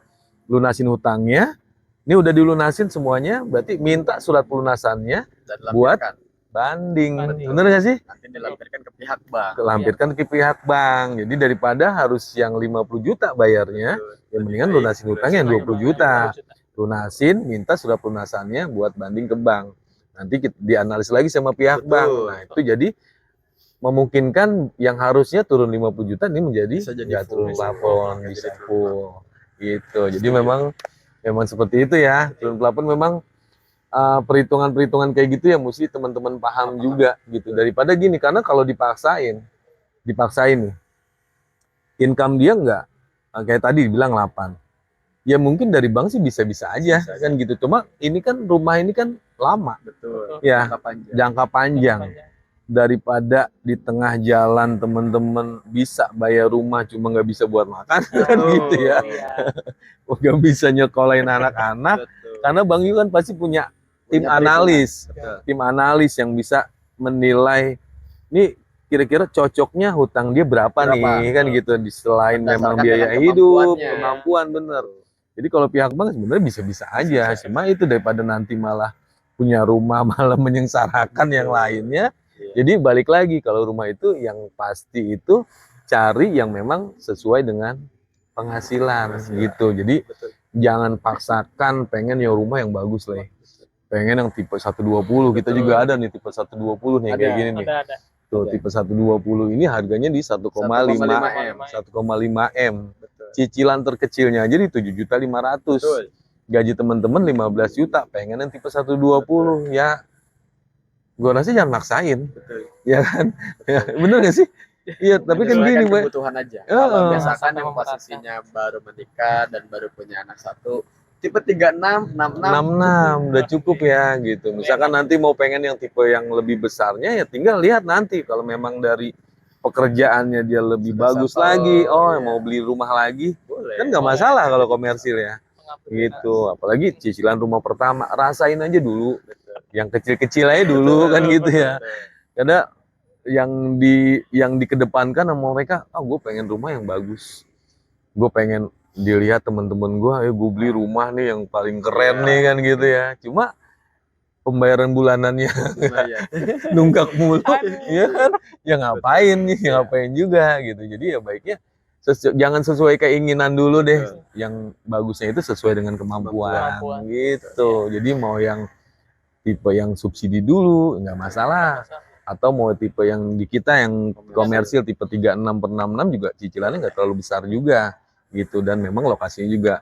lunasin hutangnya, ini udah dilunasin semuanya, berarti minta surat pelunasannya buat banding. Bener nggak sih? Nanti dilampirkan ke pihak bank. Lampirkan ke pihak bank. Jadi daripada harus yang 50 juta bayarnya, ya mendingan lunasin hutangnya yang 20 juta. Lunasin, minta surat pelunasannya buat banding ke bank. Nanti kita dianalisis lagi sama pihak bank. Nah, itu jadi memungkinkan yang harusnya turun 50 juta ini menjadi Bisa jadi nggak turun full. plafon, Nggak bisa jadi turun full gitu. Jadi memang seperti itu ya, turun plafon memang perhitungan-perhitungan kayak gitu ya mesti teman-teman paham juga gitu, daripada gini, karena kalau dipaksain nih, income dia nggak kayak tadi bilang 8, ya mungkin dari bank sih bisa-bisa aja Bisa kan gitu, cuma ini kan rumah ini kan lama Betul. ya, Jangka panjang. jangka panjang, daripada di tengah jalan teman-teman bisa bayar rumah cuma nggak bisa buat makan kan gitu ya, Iya. nggak bisa nyekolahin anak-anak, Betul. karena Bang Yu kan pasti punya tim Punya analis, perhitungan. Betul. tim analis yang bisa menilai nih kira-kira cocoknya hutang dia berapa nih kan gitu, selain memang Berdasarkan biaya dengan hidup, kemampuannya. kemampuan, bener. Jadi kalau pihak bank sebenarnya bisa-bisa aja, cuma itu daripada nanti malah punya rumah malah menyengsarakan yang lainnya. Iya. Jadi balik lagi, kalau rumah itu yang pasti itu cari yang memang sesuai dengan penghasilan gitu. Jadi Betul. jangan paksakan pengen yang rumah yang bagus lah. Pengen yang tipe 120, kita juga ada nih tipe 120 nih kayak gini nih. Ada. Tuh tipe 120 ini harganya di 1,5 1,5 M. 1,5 M. Betul. Cicilan terkecilnya aja di 7.500.000. Betul. Gaji teman-teman 15 juta, pengen yang tipe 120 ya. Gua rasa jangan maksain. Betul. Ya kan? Ya, bener gak sih? Iya, tapi kan gini, Menyesuaikan Mbak. kebutuhan aja. Kalau misalkan Sama-sama yang merasa. posisinya baru menikah dan baru punya anak satu, tipe 36, 66, 66 udah cukup ya gitu. Misalkan nanti mau pengen yang tipe yang lebih besarnya ya tinggal lihat nanti kalau memang dari pekerjaannya dia lebih Sudah bagus settle, lagi, iya. mau beli rumah lagi, boleh. kan nggak masalah kalau komersil ya. Gitu, apalagi cicilan rumah pertama, rasain aja dulu. Betul. Yang kecil-kecil aja dulu kan gitu ya. Karena yang dikedepankan sama mereka, gue pengen rumah yang bagus. Gue pengen dilihat teman-teman gue, gue beli rumah nih yang paling keren nih kan gitu ya. Cuma pembayaran bulanannya Lumayan. nunggak mulu, ya kan? Ya ngapain nih, ngapain juga gitu. Jadi ya baiknya jangan sesuai keinginan dulu deh. Yang bagusnya itu sesuai dengan kemampuan gitu. Jadi mau yang tipe yang subsidi dulu nggak masalah, atau mau tipe yang di kita yang komersil tipe 36/66 juga cicilannya nggak terlalu besar juga gitu, dan memang lokasinya juga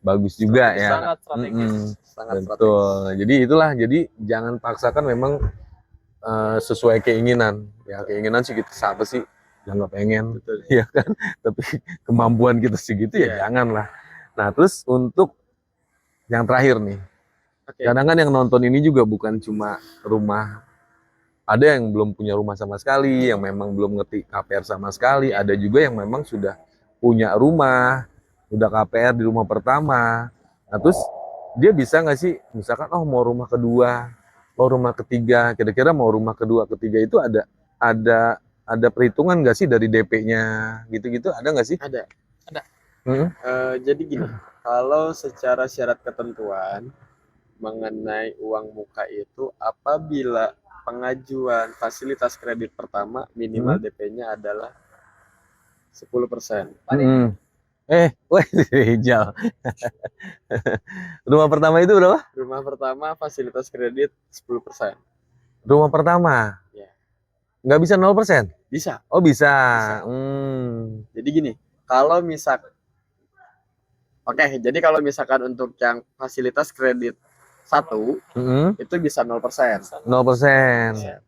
bagus juga ya. Sangat strategis. Sangat Betul. Jadi itulah, jadi jangan paksakan memang sesuai keinginan. Ya keinginan sih kita siapa sih yang nggak pengen, Betul. ya kan? Tapi kemampuan kita segitu ya jangan lah. Nah terus untuk yang terakhir nih, kadang kan yang nonton ini juga bukan cuma rumah, ada yang belum punya rumah sama sekali, yang memang belum ngerti KPR sama sekali, ada juga yang memang sudah punya rumah, udah KPR di rumah pertama. Nah terus dia bisa nggak sih, misalkan mau rumah kedua, mau rumah ketiga, kira-kira mau rumah kedua ketiga itu ada perhitungan nggak sih dari DP-nya gitu-gitu, ada nggak sih? Ada. Hmm? Jadi gini, kalau secara syarat ketentuan mengenai uang muka itu, apabila pengajuan fasilitas kredit pertama minimal DP-nya adalah 10%. Wah, Rijal. Rumah pertama itu berapa? Rumah pertama fasilitas kredit 10%. Rumah pertama? Ya. Nggak bisa 0%? Bisa. Oh bisa. Jadi gini, kalau jadi kalau misalkan untuk yang fasilitas kredit 1 itu bisa 0%. 0%.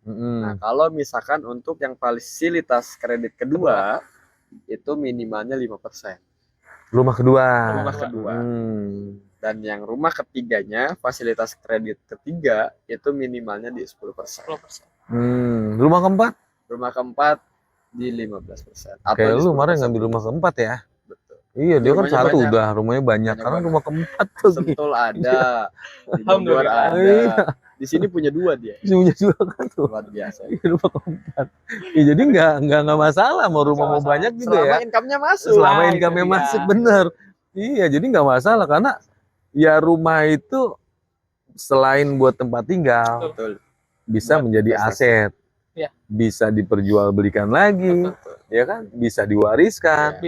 Nah, kalau misalkan untuk yang fasilitas kredit kedua itu minimalnya 5%. Rumah kedua. Dan yang rumah ketiganya, fasilitas kredit ketiga itu minimalnya di 10%. Rumah keempat? Rumah keempat di 15%. Kayak lu kemarin ngambil rumah keempat ya? Betul. Iya, dia kan satu banyak. udah, rumahnya banyak. Karena rumah keempat tuh. Sentul ada, di Bogor ada. Di sini punya 2 dia. Punya 2 kan tuh. Luar biasa. Rumah keempat. Ya, jadi nggak masalah mau rumah mau banyak gitu ya. Selama income-nya masuk. Selama income-nya masuk, bener. Iya, jadi nggak masalah karena ya rumah itu selain buat tempat tinggal, bisa menjadi aset, bisa diperjualbelikan lagi, ya kan, bisa diwariskan,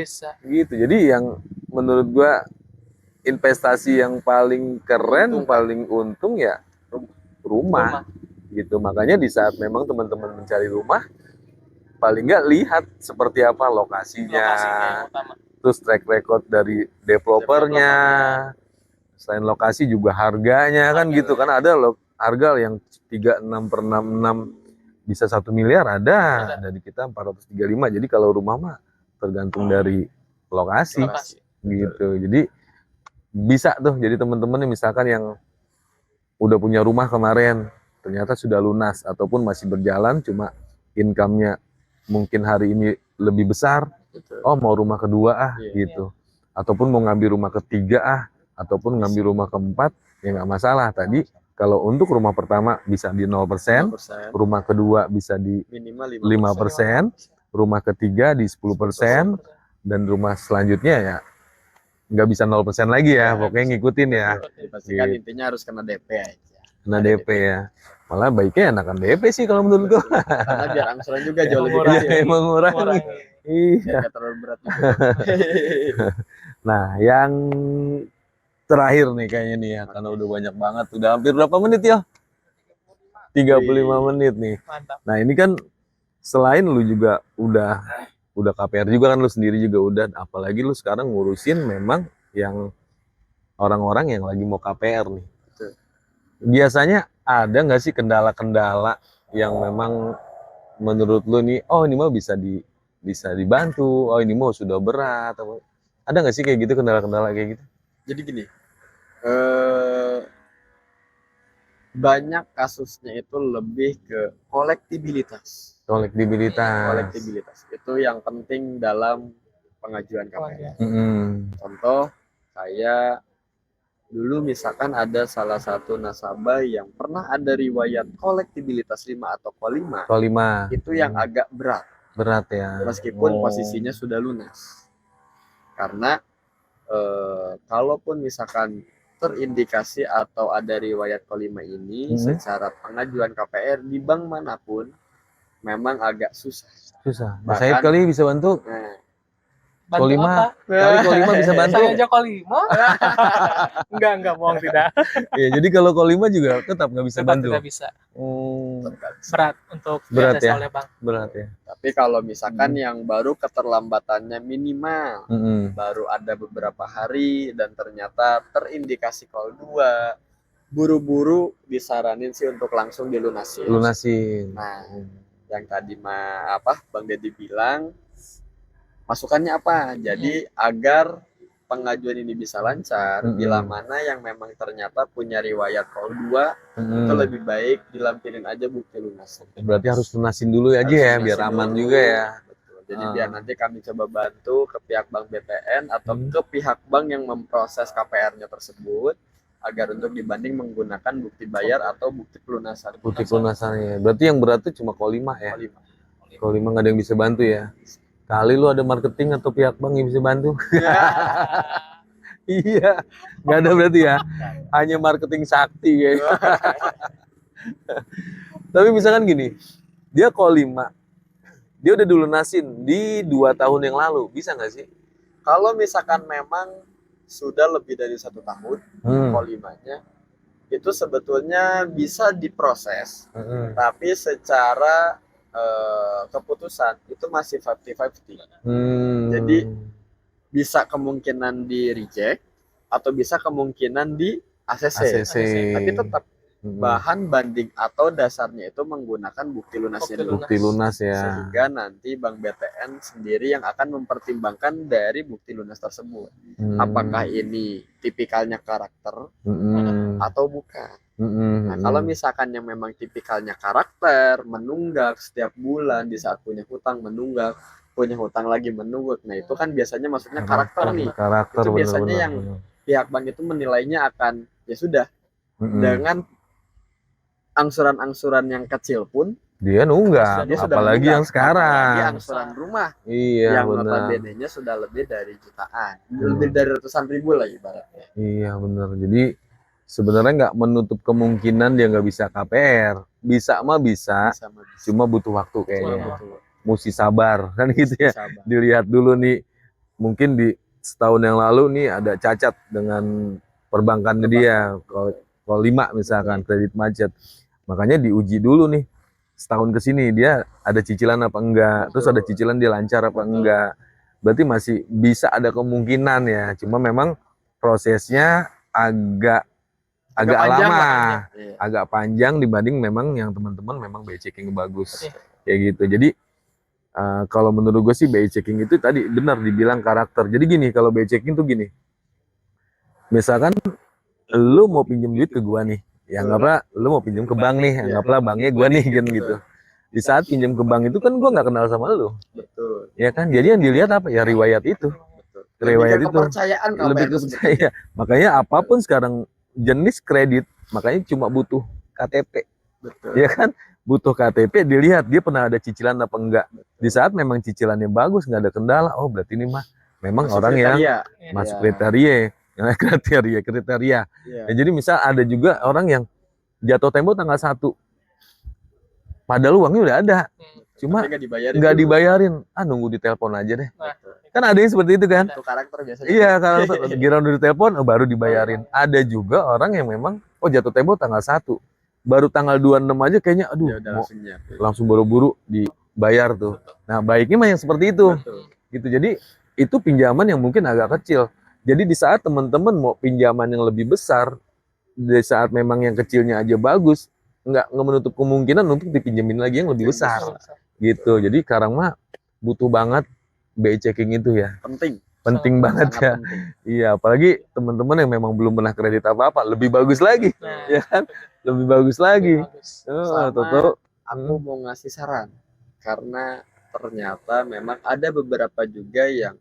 gitu. Jadi yang menurut gua investasi yang paling keren, paling untung ya rumah, gitu. Makanya di saat memang teman-teman mencari rumah, paling nggak lihat seperti apa lokasinya, yang utama. terus track record dari developernya. Selain lokasi juga harganya kan gitu kan, ada loh harga yang 36/66 bisa 1 miliar ada di kita 435. Jadi kalau rumah mah tergantung dari lokasi gitu. Jadi bisa tuh, jadi teman-teman misalkan yang udah punya rumah kemarin ternyata sudah lunas ataupun masih berjalan cuma income-nya mungkin hari ini lebih besar, oh mau rumah kedua gitu, ataupun mau ngambil rumah ketiga ataupun ngambil rumah keempat, ya nggak masalah. Tadi kalau untuk rumah pertama bisa di 0%, rumah kedua bisa di minimal 5%, rumah ketiga di 10%, dan rumah selanjutnya ya nggak bisa 0% lagi ya, pokoknya ngikutin ya. Dipastikan intinya harus kena DP aja. Kena DP ya. Malah baiknya enakan DP sih kalau menurut gua. Karena biar angsuran juga jauh lebih Iya, mengurangi. Iya. Nggak terlalu berat juga. Nah, yang terakhir nih kayaknya nih ya, karena udah banyak banget. Udah hampir berapa menit ya? 35 menit nih. Mantap. Nah, ini kan selain lu juga udah KPR juga kan, lu sendiri juga udah, apalagi lu sekarang ngurusin memang yang orang-orang yang lagi mau KPR nih. Betul. Biasanya ada nggak sih kendala-kendala yang memang menurut lu nih, oh ini mah bisa dibantu, oh ini mah sudah berat, ada nggak sih kayak gitu, kendala-kendala kayak gitu? Jadi gini, banyak kasusnya itu lebih ke kolektibilitas. Kolektibilitas itu yang penting dalam pengajuan KPR. Contoh, saya dulu misalkan ada salah satu nasabah yang pernah ada riwayat kolektibilitas 5 atau Ko 5. Itu yang agak berat Ya. Meskipun posisinya sudah lunas. Karena kalaupun misalkan terindikasi atau ada riwayat Ko 5 ini, secara pengajuan KPR di bank manapun memang agak susah. Saya kali bisa bantu. Bantu Ko 5 apa? Kali Ko 5 bisa bantu. Saya aja Ko 5. Enggak, bohong, tidak. Ya, jadi kalau Ko 5 juga tetap nggak bisa bantu. Tidak bisa. Berat untuk berat ya. oleh bank. Berat ya. Tapi kalau misalkan yang baru keterlambatannya minimal, baru ada beberapa hari dan ternyata terindikasi Ko 2, buru-buru disaranin sih untuk langsung dilunasin. Nah, yang tadi Bang Deddy bilang, masukannya apa? Jadi agar pengajuan ini bisa lancar, bila mana yang memang ternyata punya riwayat Ko 2, itu lebih baik dilampirin aja bukti lunas. Berarti harus lunasin dulu aja ya, biar aman juga ya. Betul. Jadi biar nanti kami coba bantu ke pihak Bank BTN atau ke pihak bank yang memproses KPR-nya tersebut, agar untuk dibanding menggunakan bukti bayar atau bukti pelunasan. Bukti pelunasannya. Berarti yang berat itu cuma Ko 5 ya? Ko 5 nggak ada yang bisa bantu ya? Kali lu ada marketing atau pihak bank yang bisa bantu? Iya, nggak ada berarti ya? Hanya marketing sakti ya. Tapi misalkan gini, dia Ko 5, dia udah dilunasin di 2 tahun yang lalu, bisa nggak sih? Kalau misalkan memang sudah lebih dari 1 tahun, Ko 5-nya, itu sebetulnya bisa diproses, tapi secara keputusan itu masih 50-50. Jadi bisa kemungkinan di reject atau bisa kemungkinan di ACC. Tapi tetap bahan banding atau dasarnya itu menggunakan bukti lunas ya. Sehingga nanti Bank BTN sendiri yang akan mempertimbangkan dari bukti lunas tersebut. Apakah ini tipikalnya karakter atau bukan. Nah, kalau misalkan yang memang tipikalnya karakter, menunggak setiap bulan di saat punya hutang menunggak, punya hutang lagi menunggak, nah itu kan biasanya maksudnya karakter nih. Itu biasanya yang pihak bank itu menilainya akan, ya sudah, dengan angsuran-angsuran yang kecil pun dia nunggak, apalagi yang sekarang. Apalagi angsuran rumah, yang notabene-nya sudah lebih dari jutaan, lebih dari ratusan ribu lah ibaratnya. Iya benar. Jadi sebenarnya nggak menutup kemungkinan dia nggak bisa KPR, bisa, cuma butuh waktu kayaknya. Mesti sabar kan gitu ya. Dilihat dulu nih, mungkin di setahun yang lalu nih ada cacat dengan perbankannya dia, Ko 5 misalkan kredit macet, makanya diuji dulu nih setahun ke sini dia ada cicilan apa enggak, terus ada cicilan dia lancar apa enggak. Berarti masih bisa ada kemungkinan ya. Cuma memang prosesnya agak panjang lama, lah. Iya. agak panjang dibanding memang yang teman-teman memang BI checking bagus. Iya. Kayak gitu. Jadi kalau menurut gue sih BI checking itu tadi benar dibilang karakter. Jadi gini, kalau BI checking tuh gini. Misalkan lu mau pinjem duit ke gua nih, ya anggaplah lu mau pinjem ke bank nih, anggaplah banknya gua nih kan gitu. Di saat pinjem ke bank itu kan gua nggak kenal sama lu, Betul. ya kan? Jadi yang dilihat apa? Ya riwayat itu, Betul. riwayat Lebih ke itu, kepercayaan kalau lebih bayar kepercayaan. Iya. Makanya apapun sekarang jenis kredit, makanya cuma butuh KTP, Betul. ya kan? Butuh KTP, dilihat dia pernah ada cicilan apa enggak. Di saat memang cicilannya bagus, nggak ada kendala, oh berarti ini mah memang Masuk orang yang kriteria. masuk Iya. kriteria. Kriteria. Iya. Ya, jadi misal ada juga orang yang jatuh tempo tanggal 1. Padahal uangnya udah ada, cuma Tapi nggak nggak dulu. dibayarin. Nunggu ditelepon aja deh. Nah, Kan ada yang seperti itu kan? Itu karakter biasanya. Iya, kalau giliran udah ditelepon baru dibayarin. Ada juga orang yang memang jatuh tempo tanggal 1. Baru tanggal 26 aja kayaknya aduh Ya udah mau langsung nyiapin. langsung buru-buru dibayar tuh. Nah, baiknya mah yang seperti itu. Betul. Gitu. Jadi itu pinjaman yang mungkin agak kecil. Jadi di saat teman-teman mau pinjaman yang lebih besar, di saat memang yang kecilnya aja bagus, nggak menutup kemungkinan untuk dipinjemin lagi yang lebih besar. Gitu. Jadi sekarang mah butuh banget BI checking itu ya. Penting banget Sangat ya. penting. Iya, apalagi teman-teman yang memang belum pernah kredit apa-apa, lebih bagus lagi, Nah, ya kan? Lebih bagus lagi. bagus. Sama Toto. aku mau ngasih saran karena ternyata memang ada beberapa juga yang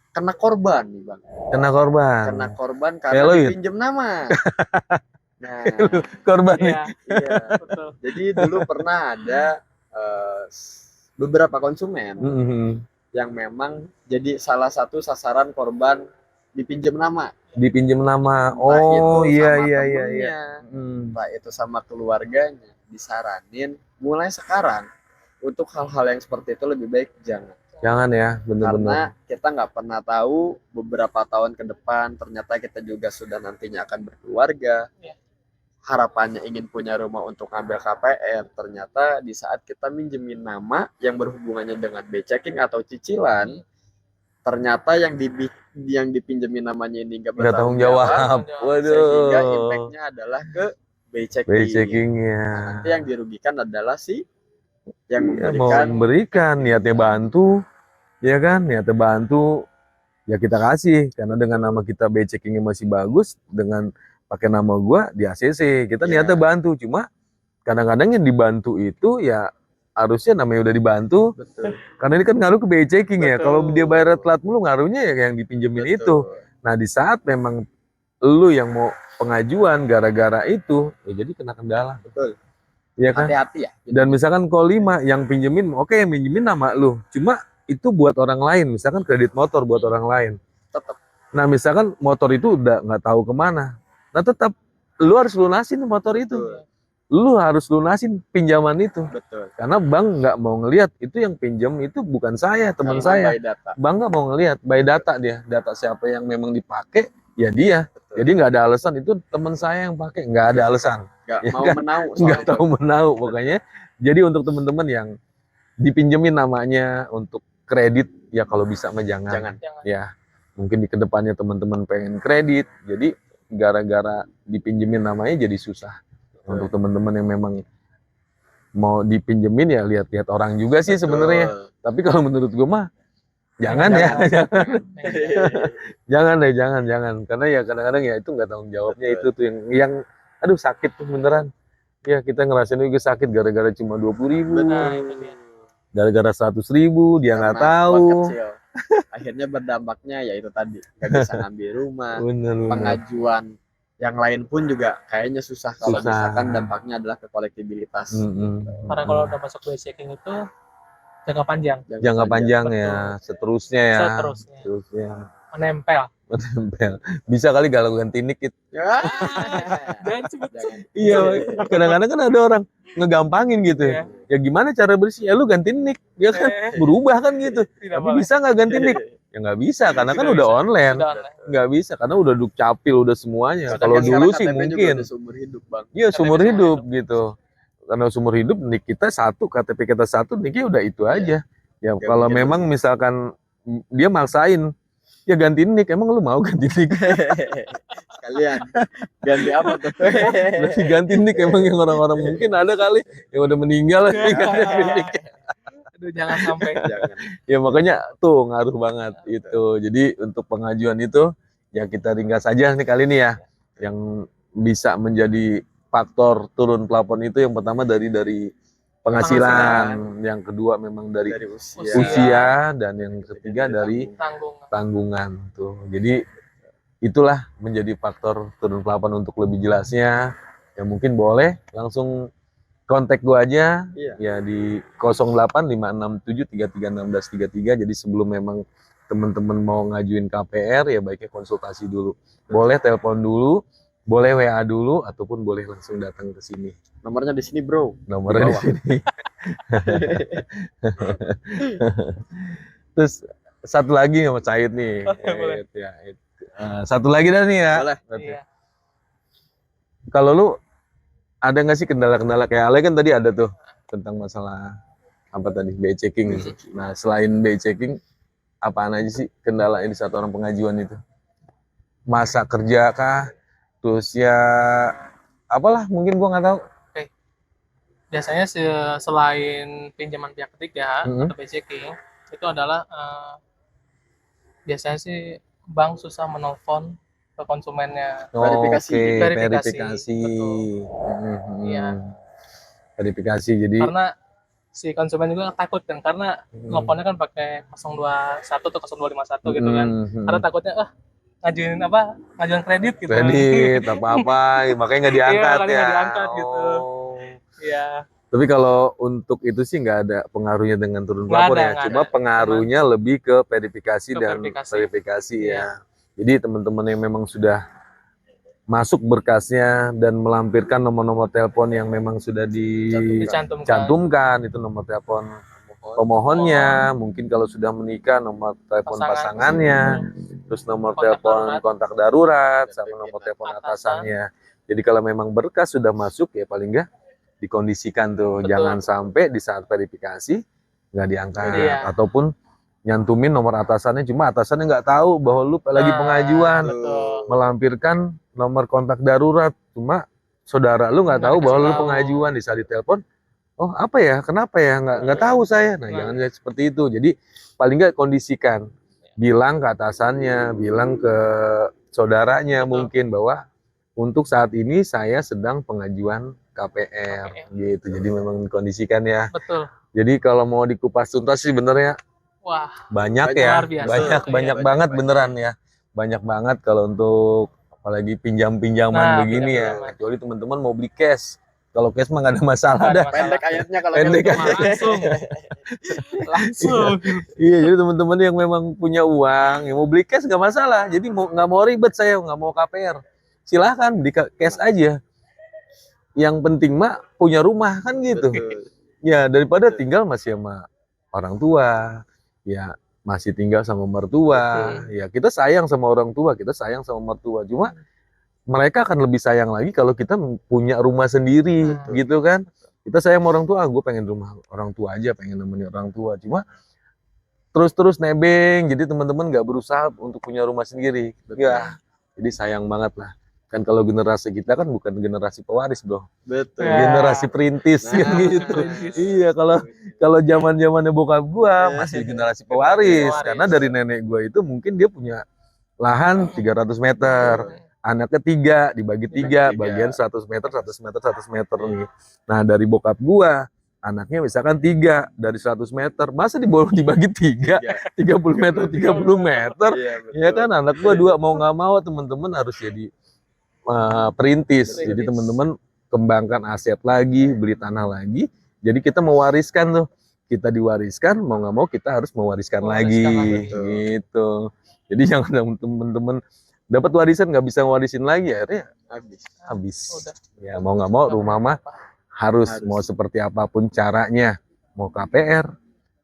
kena korban nih bang. Kena korban. Kena korban karena Peloid. dipinjam nama. Nah, Korban nih. Iya, iya. betul. Jadi dulu pernah ada beberapa konsumen Mhm. yang memang jadi salah satu sasaran korban dipinjam nama. Dipinjam nama. Entah Oh itu iya sama iya iya temennya, iya. entah itu sama keluarganya. Disaranin mulai sekarang untuk hal-hal yang seperti itu lebih baik jangan. Jangan ya, Karena bener-bener. kita nggak pernah tahu beberapa tahun ke depan ternyata kita juga sudah nantinya akan berkeluarga. Ya. Harapannya ingin punya rumah untuk ngambil KPR. Ternyata di saat kita minjemin nama yang berhubungannya dengan BI checking atau cicilan, ternyata yang dipinjemin namanya ini nggak Nggak tanggung bertanggung jawab. sehingga Waduh. impactnya adalah ke BI checking. BI checkingnya. Nah, nanti yang dirugikan adalah si yang Iya, mau memberikan. memberikan, niatnya bantu, ya kan? Niatnya bantu, ya kita kasih. Karena dengan nama kita BI checkingnya masih bagus, dengan pakai nama gua di ACC, kita Iya. niatnya bantu. Cuma kadang-kadang yang dibantu itu ya harusnya namanya udah dibantu. Betul. Karena ini kan ngaruh ke BI checking ya. Betul. Kalau dia bayar telat mulu, ngaruhnya ya yang dipinjemin itu. Nah, di saat memang lu yang mau pengajuan gara-gara itu, ya jadi kena kendala. Betul. Iya kan? Hati-hati ya. Dan misalkan call 5 yang pinjemin, oke yang pinjemin nama lu. Cuma itu buat orang lain, misalkan kredit motor buat orang lain. Tetap. Nah misalkan motor itu udah nggak tahu kemana. Nah tetap lu harus lunasin motor itu. Betul. Lu harus lunasin pinjaman itu. Betul. Karena bank nggak mau ngelihat itu yang pinjam itu bukan saya, teman Karena saya. by data. Bank nggak mau ngelihat, by data dia. Data siapa yang memang dipakai, ya dia. Betul. Jadi nggak ada alasan itu teman saya yang pakai, nggak ada alasan. Nggak Ya mau kan? menau. Nggak tahu menau pokoknya. Jadi untuk teman-teman yang dipinjemin namanya untuk kredit, ya kalau bisa mah jangan. Jangan. Ya mungkin di kedepannya teman-teman pengen kredit, jadi gara-gara dipinjemin namanya jadi susah. Untuk teman-teman yang memang mau dipinjemin ya lihat-lihat orang juga sih sebenarnya. Betul. Tapi kalau menurut gue mah jangan ya, jangan deh, jangan. Karena ya kadang-kadang ya itu nggak tanggung jawabnya. Betul. Itu tuh yang aduh sakit tuh beneran. Ya kita ngerasain juga sakit gara-gara cuma 20.000, Nah, itu dia. gara-gara 100.000 dia nggak Karena tahu. uang kecil. Akhirnya berdampaknya ya itu tadi nggak bisa ngambil rumah. Bener. Pengajuan yang lain pun juga kayaknya susah kalau Susah. misalkan dampaknya adalah ke kolektibilitas. Karena kalau udah masuk BI checking itu jangka panjang, Jangka panjang Betul. ya, seterusnya ya. seterusnya menempel. Menempel. Bisa kali kalau ganti nick gitu. Ya. Jangan sebut. Jangan. Iya, kadang-kadang kan ada orang ngegampangin gitu. Iya. Ya gimana cara bersih? Ya lu ganti nick, ya kan berubah kan gitu. Tidak Tapi boleh. bisa nggak ganti nick? Ya nggak bisa karena kan Tidak udah bisa. online. Udah online. Nggak bisa karena udah dukcapil udah semuanya. Bahkan Kalau kan dulu sekarang sih KTP juga mungkin. udah seumur hidup bang. Iya KTP seumur seumur hidup hidup. gitu. narasumber hidup, nik kita satu, KTP kita satu, niknya udah itu aja. Ya kalau mungkin memang misalkan dia maksain, ya gantiin nik. Emang lu mau ganti nik? Sekalian ganti apa tuh? Berarti ganti nik, emang yang orang-orang mungkin ada kali yang udah meninggal ganti nik. Aduh, jangan sampai. Jangan. Ya makanya tuh ngaruh banget itu. Jadi untuk pengajuan itu ya kita ringkas saja nih kali ini ya. Yang bisa menjadi faktor turun plafon itu yang pertama dari penghasilan, yang kedua memang dari Dari usia, dan yang ketiga dari tanggungan tuh. Jadi itulah menjadi faktor turun plafon. Untuk lebih jelasnya ya mungkin boleh langsung kontak gua aja ya di 085673361633. Jadi sebelum memang teman-teman mau ngajuin KPR ya baiknya konsultasi dulu. Boleh telepon dulu, boleh WA dulu, ataupun boleh langsung datang ke sini. Nomornya di sini, bro. Nomornya di sini. Terus satu lagi sama Caid nih. Boleh. Ya, satu lagi dah nih ya. Boleh. Iya. Kalau lu ada nggak sih kendala-kendala kayak Ale kan tadi ada tuh tentang masalah apa tadi BI checking. Nah selain BI checking apaan aja sih kendala di saat orang pengajuan itu? Masa kerja kah? Terus ya apalah mungkin gua nggak tahu. Biasanya selain pinjaman pihak ketiga atau BI checking itu adalah biasanya sih bank susah menelpon ke konsumennya. Verifikasi. Iya. Verifikasi. Jadi Karena si konsumen juga takut kan, karena nelponnya kan pakai 021 atau 0251 gitu kan. Karena takutnya ngajuin kredit gitu. Kredit apa-apa, makanya nggak diangkat Iya, ya. Nggak diangkat gitu. Iya. Tapi kalau untuk itu sih nggak ada pengaruhnya dengan turun plafon ya. Cuma pengaruhnya lebih ke verifikasi dan verifikasi ya. Jadi teman-teman yang memang sudah masuk berkasnya dan melampirkan nomor-nomor telepon yang memang sudah dicantumkan, itu nomor telepon pemohonnya, mungkin kalau sudah menikah nomor telepon pasangannya, terus nomor telepon kontak darurat, sama nomor telepon atasannya. Jadi kalau memang berkas sudah masuk ya paling nggak dikondisikan tuh. Betul. Jangan sampai di saat verifikasi nggak diangkat, ataupun nyantumin nomor atasannya, cuma atasannya nggak tahu bahwa lu lagi pengajuan, melampirkan nomor kontak darurat, cuma saudara lu nggak tahu bahwa lu pengajuan. Di saat ditelepon, oh apa ya, kenapa ya, nggak tahu saya. Nah jangan seperti itu. Jadi paling nggak kondisikan, bilang ke atasannya, bilang ke saudaranya mungkin bahwa untuk saat ini saya sedang pengajuan KPR gitu. Jadi memang kondisikan ya. Betul. Jadi kalau mau dikupas tuntas sih benernya banyak ya, banyak banget beneran ya, banyak banget kalau untuk apalagi pinjaman begini ya. Kecuali teman-teman mau beli cash, kalau cash mah nggak ada masalah dah. Pendek ayatnya kalau pendek langsung. Iya, jadi teman-teman yang memang punya uang, yang mau beli cash nggak masalah. Jadi nggak mau ribet, saya nggak mau KPR, silahkan beli cash aja. Yang penting mah punya rumah kan gitu. Ya daripada tinggal masih sama orang tua, ya masih tinggal sama mertua. Ya kita sayang sama orang tua, kita sayang sama mertua. Cuma mereka akan lebih sayang lagi kalau kita punya rumah sendiri, gitu kan. Kita sayang sama orang tua, gue pengen rumah orang tua aja, pengen nemenin orang tua. Cuma terus-terus nebeng, jadi teman-teman nggak berusaha untuk punya rumah sendiri. Ya, jadi sayang banget lah. Kan kalau generasi kita kan bukan generasi pewaris, bro. Betul. Generasi perintis kan gitu. Iya, kalau zaman-zamannya bokap gua masih generasi pewaris. Karena dari nenek gua itu mungkin dia punya lahan 300 meter. Anaknya 3, dibagi 3, bagian 100 meter, 100 meter, 100 meter nih. Nah, dari bokap gua, anaknya misalkan 3 dari 100 meter. Masa dibagi 3, 30 meter, 30 meter. Ya kan, anak gua 2, mau nggak mau teman-teman harus jadi perintis. Jadi teman-teman kembangkan aset lagi, beli tanah lagi. Jadi kita mewariskan tuh. Kita diwariskan, mau nggak mau kita harus mewariskan lagi. Gitu. Jadi jangan teman-teman dapat warisan nggak bisa warisin lagi, akhirnya habis. Ya mau nggak mau rumah mah harus mau seperti apapun caranya, mau KPR,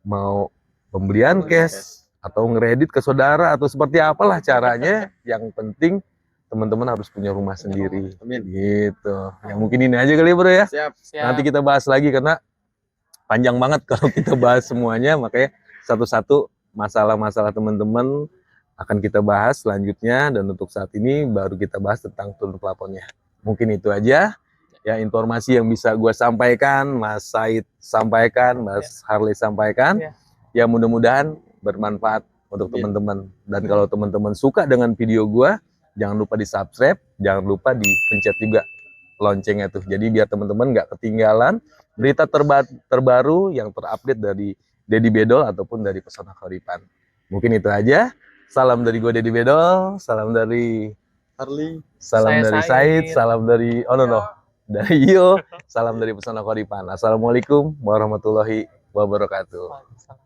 mau pembelian cash, atau ngeredit ke saudara, atau seperti apalah caranya, yang penting teman-teman harus punya rumah sendiri. Amin. Gitu. Ya mungkin ini aja kali ya bro ya. Siap. Siap. Nanti kita bahas lagi karena panjang banget kalau kita bahas semuanya, makanya satu-satu masalah-masalah teman-teman akan kita bahas selanjutnya, dan untuk saat ini baru kita bahas tentang turun plafonnya. Mungkin itu aja ya informasi yang bisa gue sampaikan, Mas Said sampaikan, Mas Harley sampaikan. Ya. Ya mudah-mudahan bermanfaat untuk teman-teman. Dan kalau teman-teman suka dengan video gue, jangan lupa di subscribe, jangan lupa dipencet juga loncengnya tuh. Jadi biar teman-teman nggak ketinggalan berita terbaru yang terupdate dari Dedi Bedol ataupun dari Pesona Keuripan. Mungkin itu aja. Salam dari gue Dedi Bedol, salam dari Harley. salam Saya dari Said. Said, salam dari dari Yo, salam dari Pesona Keuripan. Assalamualaikum warahmatullahi wabarakatuh. Waalaikumsalam.